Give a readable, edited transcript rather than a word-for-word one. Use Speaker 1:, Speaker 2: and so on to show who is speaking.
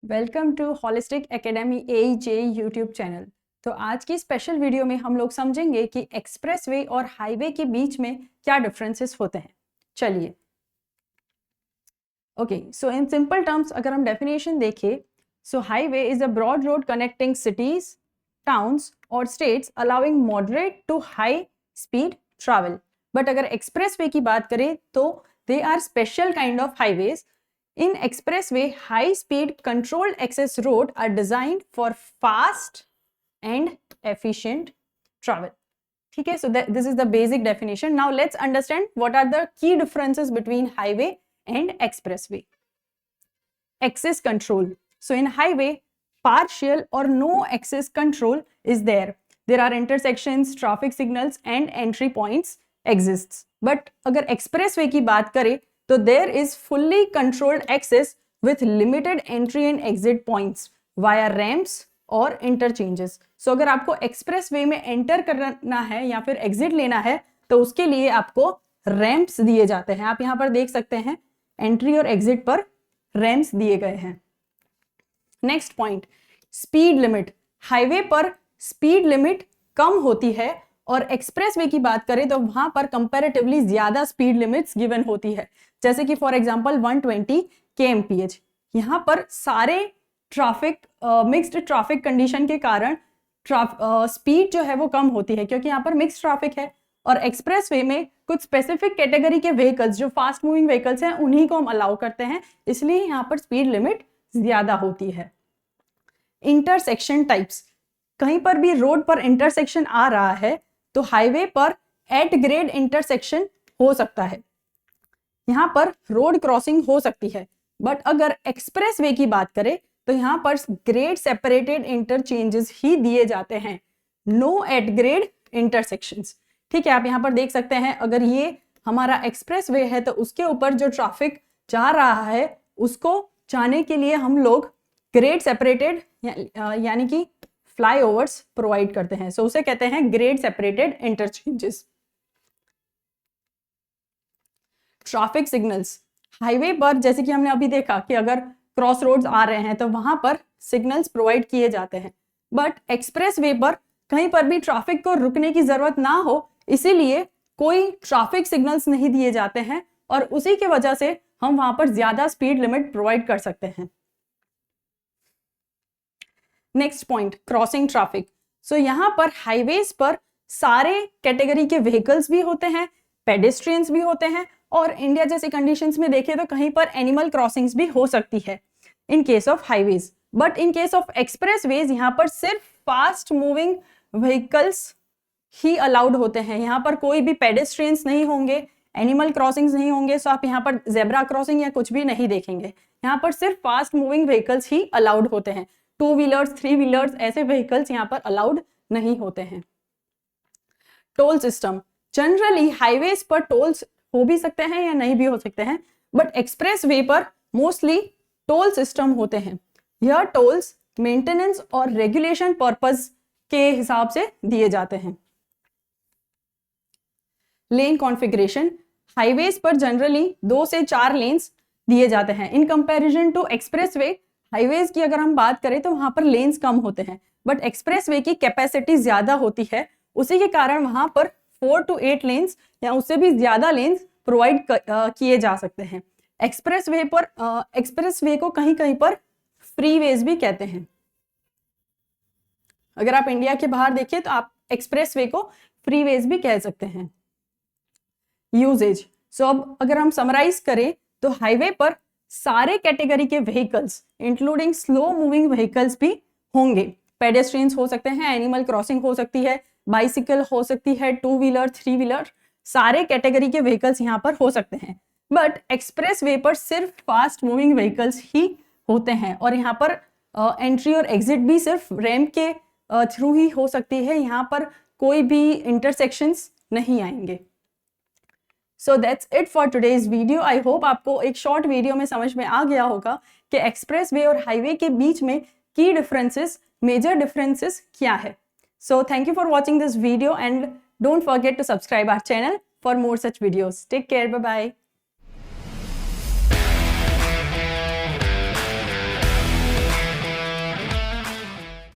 Speaker 1: Welcome to holistic academy AEJ YouTube channel. तो आज की स्पेशल वीडियो में हम लोग समझेंगे कि एक्सप्रेसवे और हाईवे के बीच में क्या डिफरेंसेस होते हैं। चलिए okay, so in simple terms अगर हम डेफिनेशन देखें, so highway is a broad road connecting cities, towns और states allowing moderate to high speed travel. But अगर एक्सप्रेसवे की बात करें तो they are special kind of highways. In expressway, high-speed controlled access roads are designed for fast and efficient travel. ठीक है, so this is the basic definition. Now let's understand what are the key differences between highway and expressway. Access control. So in highway, partial or no access control is there. There are intersections, traffic signals and entry points exists. But अगर expressway की बात करें तो there is fully controlled access with limited entry and exit points via ramps और interchanges. So अगर आपको expressway में enter करना है या फिर exit लेना है तो उसके लिए आपको ramps दिए जाते हैं. आप यहाँ पर देख सकते हैं entry और exit पर ramps दिए गए हैं. Next point, speed limit. Highway पर speed limit कम होती है और एक्सप्रेसवे की बात करें तो वहां पर कंपैरेटिवली ज्यादा स्पीड लिमिट्स गिवन होती है, जैसे कि फॉर एग्जांपल 120 kmph. यहाँ पर सारे ट्रैफिक मिक्स्ड ट्रैफिक कंडीशन के कारण स्पीड जो है वो कम होती है क्योंकि यहाँ पर मिक्स्ड ट्रैफिक है. और एक्सप्रेसवे में कुछ स्पेसिफिक कैटेगरी के व्हीकल्स जो फास्ट मूविंग व्हीकल्स हैं उन्हीं को हम अलाउ करते हैं, इसलिए यहाँ पर स्पीड लिमिट ज्यादा होती है. Intersection types. कहीं पर भी रोड पर इंटरसेक्शन आ रहा है तो हाईवे पर एट ग्रेड इंटरसेक्शन हो सकता है, यहां पर रोड क्रॉसिंग हो सकती है. बट अगर एक्सप्रेसवे की बात करें तो यहां पर ग्रेड सेपरेटेड इंटरचेंजेस ही दिए जाते हैं, नो एट ग्रेड इंटरसेक्शंस. ठीक है, आप यहां पर देख सकते हैं अगर ये हमारा एक्सप्रेसवे है तो उसके ऊपर जो ट्रैफिक जा रहा है उसको जाने के लिए हम लोग ग्रेड सेपरेटेड यानी कि फ्लाईओवर्स प्रोवाइड करते हैं. सो उसे कहते हैं grade separated interchanges. Traffic signals. Highway पर जैसे कि हमने अभी देखा कि अगर क्रॉस रोड्स आ रहे हैं तो वहां पर सिग्नल्स प्रोवाइड किए जाते हैं. बट एक्सप्रेसवे पर कहीं पर भी ट्रैफिक को रुकने की जरूरत ना हो इसीलिए कोई ट्रैफिक सिग्नल्स नहीं दिए जाते हैं और उसी की वजह से हम वहां पर ज्यादा स्पीड लिमिट प्रोवाइड कर सकते हैं. Next point, crossing traffic. So यहाँ पर हाईवेज पर सारे कैटेगरी के व्हीकल्स भी होते हैं, पेडेस्ट्रियंस भी होते हैं और इंडिया जैसे कंडीशंस में देखें तो कहीं पर एनिमल क्रॉसिंग्स भी हो सकती है in case of highways. But in case of expressways यहाँ पर सिर्फ फास्ट मूविंग व्हीकल्स ही अलाउड होते हैं, यहाँ पर कोई भी पेडेस्ट्रियंस नहीं होंगे, एनिमल क्रॉसिंग्स नहीं होंगे. सो आप यहाँ पर जेब्रा क्रॉसिंग या कुछ भी नहीं देखेंगे, यहाँ पर सिर्फ फास्ट मूविंग व्हीकल्स ही अलाउड होते हैं. 2 व्हीलर्स 3 व्हीलर्स ऐसे व्हीकल्स यहाँ पर अलाउड नहीं होते हैं. Toll system. जनरली हाईवेज पर टोल्स हो भी सकते हैं या नहीं भी हो सकते हैं, बट एक्सप्रेसवे पर मोस्टली टोल सिस्टम होते हैं. यह टोल्स मेंटेनेंस और रेगुलेशन पर्पस के हिसाब से दिए जाते हैं. Lane configuration. हाईवेज पर जनरली 2 से 4 लेन्स दिए जाते हैं. In comparison to expressway, highways की अगर हम बात करें तो वहां पर लेन्स कम होते हैं बट एक्सप्रेसवे की कैपेसिटी ज्यादा होती है, उसी के कारण वहां पर 4 to 8 लेन्स या उससे भी ज्यादा लेन्स प्रोवाइड किए जा सकते हैं. एक्सप्रेसवे को कहीं कहीं पर फ्रीवेज भी कहते हैं. अगर आप इंडिया के बाहर देखिए तो आप एक्सप्रेसवे को फ्रीवेज भी कह सकते हैं. यूजेज. सो अब अगर हम समराइज करें तो हाईवे पर सारे कैटेगरी के vehicles including slow moving vehicles भी होंगे. पेडेस्ट्रियंस हो सकते हैं, एनिमल क्रॉसिंग हो सकती है, बाइसिकल हो सकती है, 2 व्हीलर 3 व्हीलर, सारे कैटेगरी के व्हीकल्स यहाँ पर हो सकते हैं. बट एक्सप्रेसवे पर सिर्फ फास्ट मूविंग व्हीकल्स ही होते हैं और यहाँ पर एंट्री और एग्जिट भी सिर्फ रैंप के थ्रू ही हो सकती है, यहाँ पर कोई भी इंटरसेक्शंस नहीं आएंगे. So that's it for today's video. I hope आपको एक शॉर्ट वीडियो में समझ में आ गया होगा कि एक्सप्रेसवे और हाईवे के बीच में की डिफरेंसेस, मेजर डिफरेंसेस क्या है. So thank you for watching this video and don't forget to subscribe our channel for more such videos. Take care. Bye bye.